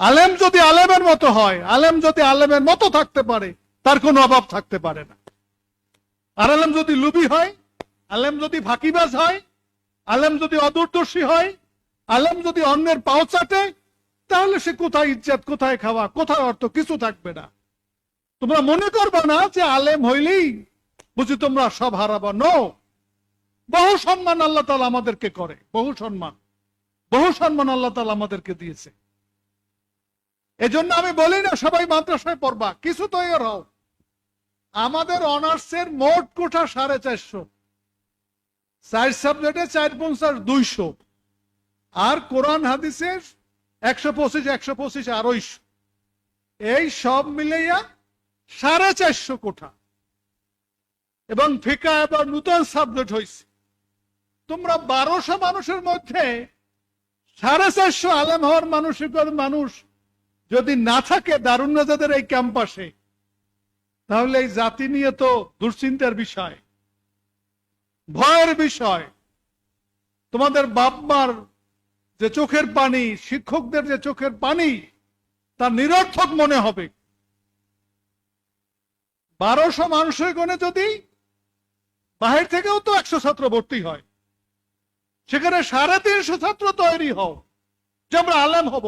আলেম যদি আলেমের মতো হয়, আলেম যদি আলেমের মতো থাকতে পারে, তার কোনো অভাব থাকতে পারে না। আর আলেম যদি লুবি হয়, আলেম যদি ফাঁকিবাজ হয়, আলেম যদি অদূরদর্শী হয়, আলেম যদি অন্যের পাও চাটে, তাহলে সে কোথায় ইজ্জত, কোথায় খাওয়া, কোথায় অর্থ, কিছু থাকবে না। তোমরা মনে করবে না যে আলেম হইলেই বুঝি তোমরা সব হারাবা। নো, বহু সম্মান আল্লাহ তাআলা আমাদেরকে করে, বহু সম্মান আল্লাহ তাআলা আমাদেরকে দিয়েছে। এজন্য আমি বলি না সবাই মাদ্রাসায় পড়বা, কিছু তৈরি হও। আমাদের অনার্সের মোট কোঠা 450, 4 সাবজেক্টে 4-5 200, আর কোরআন হাদিসের 125, 125 250, এই সব মিলাইয়া 450 কোঠা। এবং ফিকা এবার নতুন সাবজেক্ট হয়েছে। তোমরা 1200 মানুষের মধ্যে 450 আলেম হওয়ার মানুষ যদি না থাকে দারুন নাজাদের এই ক্যাম্পাসে, তাহলে এই জাতি নিয়ে তো দুশ্চিন্তার বিষয়, ভয়ের বিষয়। তোমাদের বাপ মার যে চোখের পানি, শিক্ষকদের যে চোখের পানি, তা নিরর্থক মনে হবে। 1200 মানুষের গণে যদি বাহির থেকেও তো 100 ছাত্র ভর্তি হয়, সেখানে 350 ছাত্র তৈরি হও যে আমরা আলেম হব।